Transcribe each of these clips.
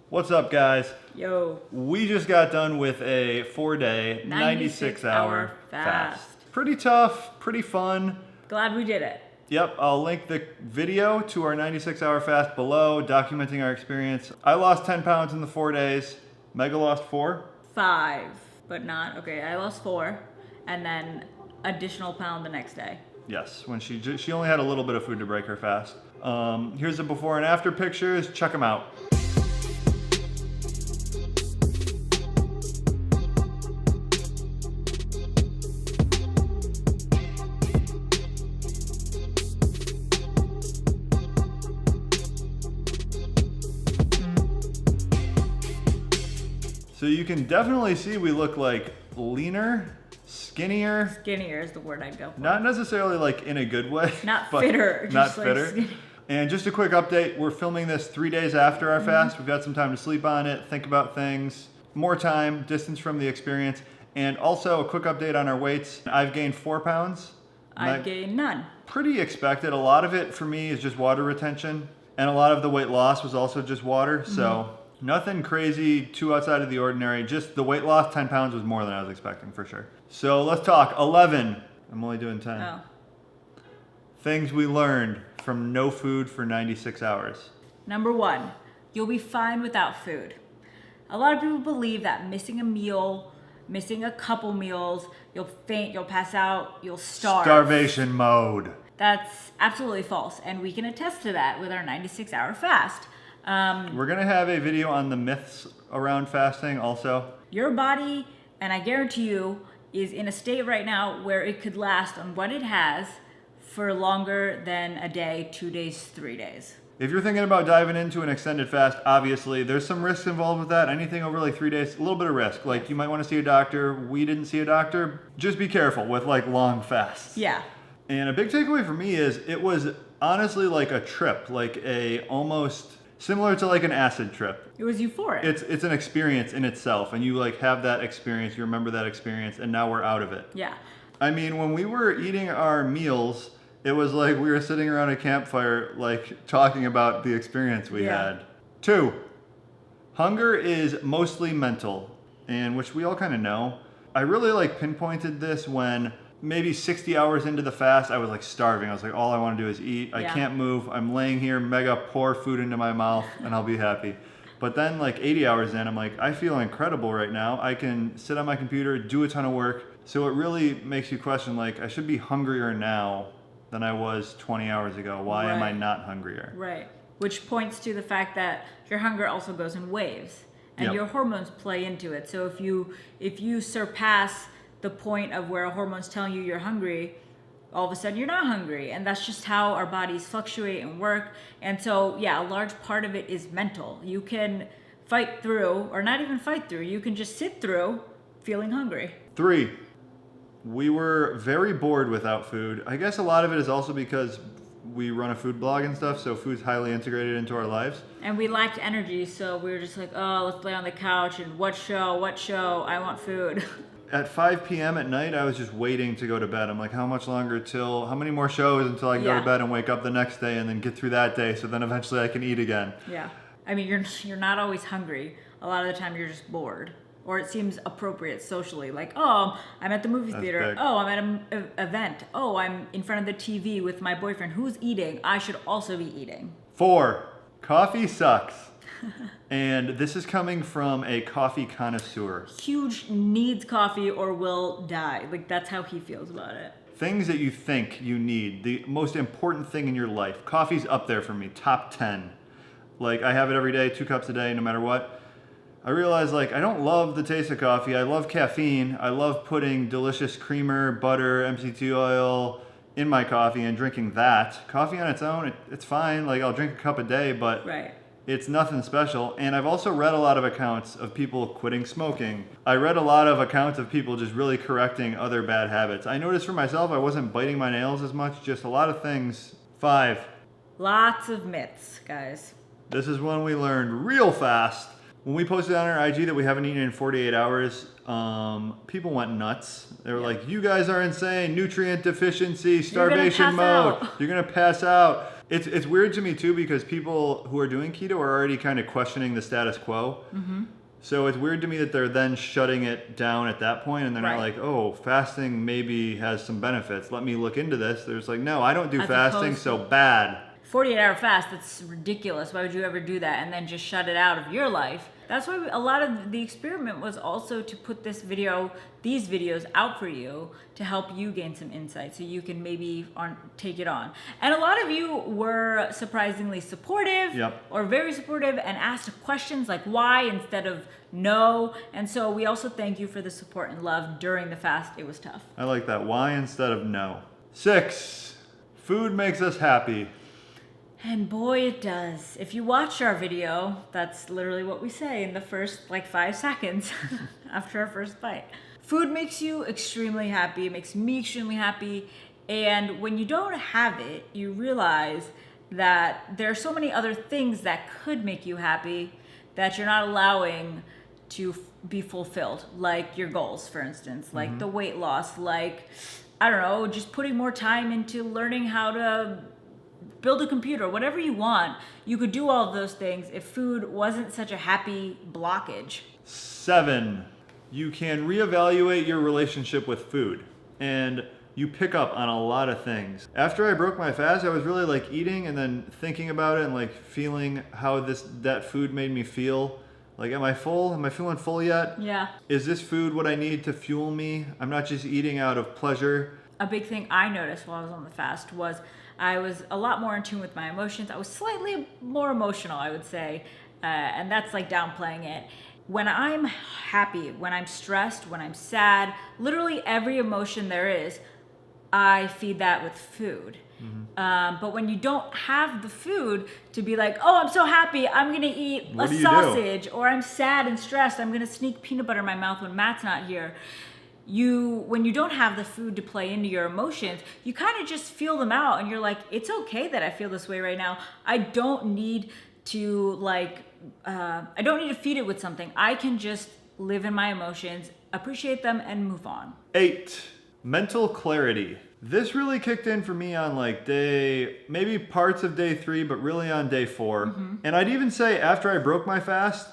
What's up, guys? Yo. We just got done with a 4-day, 96-hour fast. Pretty tough, pretty fun. Glad we did it. Yep, I'll link the video to our 96-hour fast below, documenting our experience. I lost 10 pounds in the 4 days. Mega lost 4? 5, but not, okay, I lost 4, and then additional pound the next day. Yes, when she only had a little bit of food to break her fast. Here's the before and after pictures. Check them out. So you can definitely see we look like leaner, skinnier. Skinnier is the word I'd go for. Not necessarily like in a good way. Not fitter. Not fitter. And just a quick update, we're filming this 3 days after our fast. We've got some time to sleep on it, think about things, more time, distance from the experience. And also a quick update on our weights. I've gained 4 pounds. I've gained none. Pretty expected. A lot of it for me is just water retention. And a lot of the weight loss was also just water. So nothing crazy, too outside of the ordinary. Just the weight loss, 10 pounds was more than I was expecting for sure. So let's talk. 11. I'm only doing 10. Oh. Things we learned from no food for 96 hours. Number 1, you'll be fine without food. A lot of people believe that missing a meal, missing a couple meals, you'll faint, you'll pass out, you'll starve. Starvation mode. That's absolutely false, and we can attest to that with our 96-hour fast. We're gonna have a video on the myths around fasting also. Your body, and I guarantee you, is in a state right now where it could last on what it has for longer than a day, 2 days, 3 days. If you're thinking about diving into an extended fast, obviously there's some risks involved with that. Anything over like 3 days, a little bit of risk. Like you might want to see a doctor. We didn't see a doctor. Just be careful with like long fasts. Yeah. And a big takeaway for me is it was honestly like a trip, like a almost similar to like an acid trip. It was euphoric. It's an experience in itself, and you like have that experience, you remember that experience, and now we're out of it. Yeah. I mean, when we were eating our meals, it was like we were sitting around a campfire, like talking about the experience we had. 2, hunger is mostly mental, and which we all kind of know. I really like pinpointed this when maybe 60 hours into the fast, I was like starving. I was like, all I want to do is eat. I can't move. I'm laying here, mega pour food into my mouth, and I'll be happy. But then like 80 hours in, I'm like, I feel incredible right now. I can sit on my computer, do a ton of work. So it really makes you question, like, I should be hungrier now than I was 20 hours ago. Why am I not hungrier? Right. Which points to the fact that your hunger also goes in waves, and your hormones play into it. So if you surpass the point of where a hormone's telling you you're hungry, all of a sudden you're not hungry. And that's just how our bodies fluctuate and work. And so, yeah, a large part of it is mental. You can fight through, or not even fight through, you can just sit through feeling hungry. 3, we were very bored without food. I guess a lot of it is also because we run a food blog and stuff, so food's highly integrated into our lives. And we lacked energy, so we were just like, oh, let's lay on the couch and what show, I want food. At 5 p.m. at night, I was just waiting to go to bed. I'm like, how much longer how many more shows until I can go to bed and wake up the next day and then get through that day, so then eventually I can eat again. Yeah. I mean, you're not always hungry. A lot of the time you're just bored. Or it seems appropriate socially. Like, oh, I'm at the movie theater. Oh, I'm at an event. Oh, I'm in front of the TV with my boyfriend. Who's eating? I should also be eating. 4, coffee sucks. And this is coming from a coffee connoisseur. Huge needs coffee or will die. Like, that's how he feels about it. Things that you think you need, the most important thing in your life. Coffee's up there for me, top 10. Like, I have it every day, 2 cups a day, no matter what. I realize, like, I don't love the taste of coffee. I love caffeine. I love putting delicious creamer, butter, MCT oil in my coffee and drinking that. Coffee on its own, it's fine. Like, I'll drink a cup a day, but it's nothing special. And I've also read a lot of accounts of people quitting smoking. I read a lot of accounts of people just really correcting other bad habits. I noticed for myself, I wasn't biting my nails as much, just a lot of things. 5. Lots of myths, guys. This is one we learned real fast. When we posted on our IG that we haven't eaten in 48 hours, people went nuts. They were like, you guys are insane, nutrient deficiency, starvation mode. You're gonna pass out. It's weird to me too because people who are doing keto are already kind of questioning the status quo. Mm-hmm. So it's weird to me that they're then shutting it down at that point, and they're not like, oh, fasting maybe has some benefits. Let me look into this. There's like, no, I don't do fasting, so bad. 48-hour fast, that's ridiculous. Why would you ever do that and then just shut it out of your life? That's why a lot of the experiment was also to put these videos out for you to help you gain some insight so you can maybe take it on. And a lot of you were surprisingly supportive or very supportive and asked questions like why instead of no. And so we also thank you for the support and love during the fast. It was tough. I like that. Why instead of no. 6, food makes us happy. And boy, it does. If you watch our video, that's literally what we say in the first 5 seconds after our first bite. Food makes you extremely happy. It makes me extremely happy. And when you don't have it, you realize that there are so many other things that could make you happy that you're not allowing to be fulfilled. Like your goals, for instance, like the weight loss, like, I don't know, just putting more time into learning how to build a computer, whatever you want. You could do all of those things if food wasn't such a happy blockage. 7, you can reevaluate your relationship with food, and you pick up on a lot of things. After I broke my fast, I was really eating and then thinking about it and feeling how that food made me feel. Am I full? Am I feeling full yet? Yeah. Is this food what I need to fuel me? I'm not just eating out of pleasure. A big thing I noticed while I was on the fast was I was a lot more in tune with my emotions. I was slightly more emotional, I would say, and that's downplaying it. When I'm happy, when I'm stressed, when I'm sad, literally every emotion there is, I feed that with food. But when you don't have the food to be like, oh, I'm so happy, I'm gonna eat a sausage, or I'm sad and stressed, I'm gonna sneak peanut butter in my mouth when Matt's not here. When you don't have the food to play into your emotions, you kind of just feel them out, and you're like, it's okay that I feel this way right now. I don't need to feed it with something. I can just live in my emotions, appreciate them, and move on. 8, mental clarity. This really kicked in for me on maybe parts of day 3, but really on day 4. And I'd even say after I broke my fast,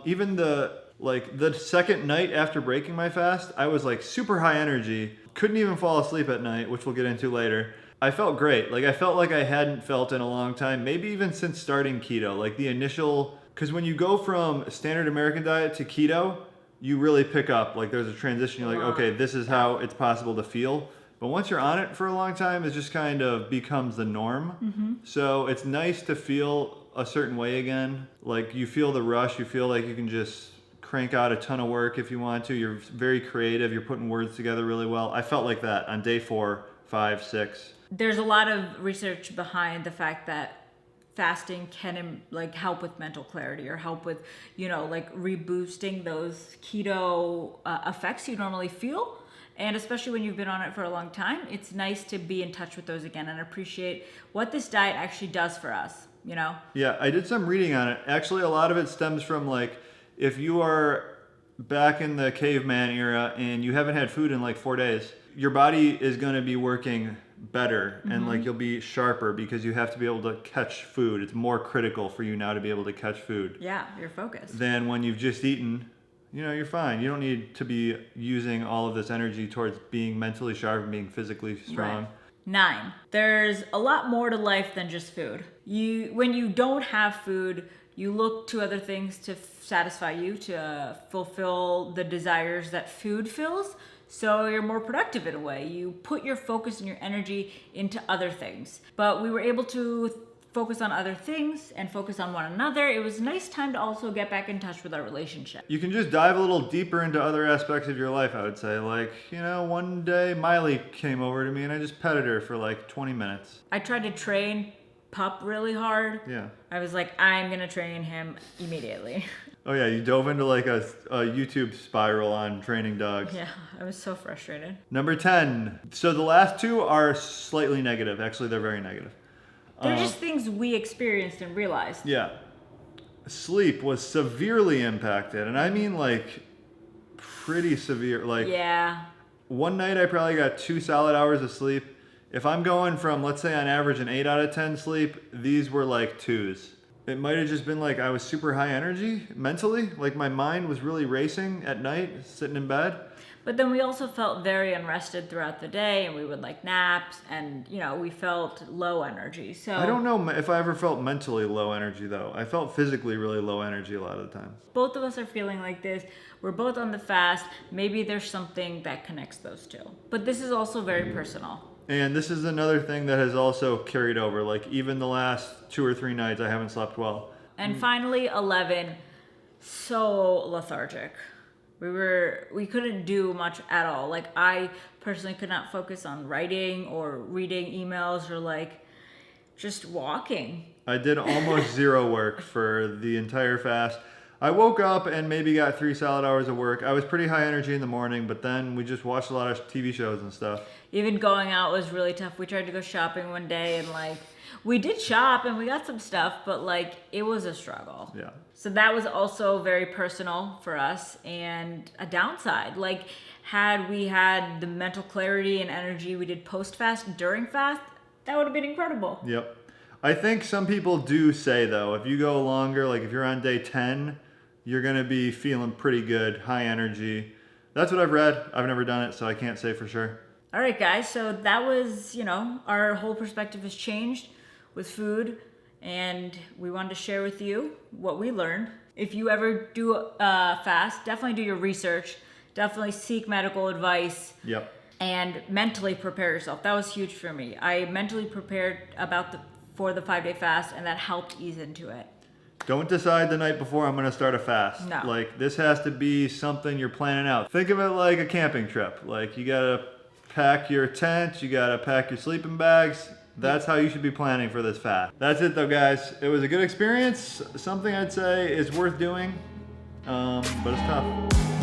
even the second night after breaking my fast, I was super high energy, couldn't even fall asleep at night, which we'll get into later. I felt great. I felt like I hadn't felt in a long time, maybe even since starting keto. The initial, because when you go from standard American diet to keto, you really pick up, there's a transition. You're okay, this is how it's possible to feel. But once you're on it for a long time, it just kind of becomes the norm. So it's nice to feel a certain way again. You feel the rush, you feel like you can just crank out a ton of work if you want to. You're very creative. You're putting words together really well. I felt like that on day 4, 5, 6. There's a lot of research behind the fact that fasting can help with mental clarity or help with, reboosting those keto effects you normally feel. And especially when you've been on it for a long time, it's nice to be in touch with those again and appreciate what this diet actually does for us, Yeah, I did some reading on it. Actually, a lot of it stems from if you are back in the caveman era and you haven't had food in 4 days, your body is going to be working better and you'll be sharper because you have to be able to catch food. It's more critical for you now to be able to catch food. Yeah, you're focused. Than when you've just eaten, you're fine. You don't need to be using all of this energy towards being mentally sharp and being physically strong. Right. 9, there's a lot more to life than just food. When you don't have food, you look to other things to satisfy you, to fulfill the desires that food fills. So you're more productive in a way. You put your focus and your energy into other things. But we were able to focus on other things and focus on one another. It was a nice time to also get back in touch with our relationship. You can just dive a little deeper into other aspects of your life, I would say. One day Miley came over to me and I just petted her for 20 minutes. I tried to train Pup really hard. Yeah. I was like, I'm gonna train him immediately. Oh yeah, you dove into a YouTube spiral on training dogs. Yeah, I was so frustrated. Number 10. So the last 2 are slightly negative. Actually, they're very negative. They're just things we experienced and realized. Yeah. Sleep was severely impacted. And I mean pretty severe. Yeah. One night I probably got 2 solid hours of sleep. If I'm going from, let's say on average, an 8 out of 10 sleep, these were like 2s. It might have just been like I was super high energy mentally, like my mind was really racing at night, sitting in bed. But then we also felt very unrested throughout the day, and we would like naps, and we felt low energy. So I don't know if I ever felt mentally low energy though. I felt physically really low energy a lot of the time. Both of us are feeling like this. We're both on the fast. Maybe there's something that connects those two. But this is also very personal. And this is another thing that has also carried over. Like even the last 2 or 3 nights, I haven't slept well. And finally, 11, so lethargic. We couldn't do much at all. Like I personally could not focus on writing or reading emails or like just walking. I did almost zero work for the entire fast. I woke up and maybe got 3 solid hours of work. I was pretty high energy in the morning, but then we just watched a lot of TV shows and stuff. Even going out was really tough. We tried to go shopping one day and like we did shop and we got some stuff, but like it was a struggle. Yeah. So that was also very personal for us and a downside. Like had we had the mental clarity and energy we did post-fast, during fast, that would have been incredible. Yep. I think some people do say though, if you go longer, like if you're on day 10, you're going to be feeling pretty good, high energy. That's what I've read. I've never done it, so I can't say for sure. All right, guys. So that was, our whole perspective has changed with food, and we wanted to share with you what we learned. If you ever do fast, definitely do your research. Definitely seek medical advice. Yep. And mentally prepare yourself. That was huge for me. I mentally prepared for the 5-day fast, and that helped ease into it. Don't decide the night before I'm going to start a fast. No. Like this has to be something you're planning out. Think of it like a camping trip. Like you got to pack your tent, you got to pack your sleeping bags. That's how you should be planning for this fast. That's it though, guys. It was a good experience. Something I'd say is worth doing, but it's tough.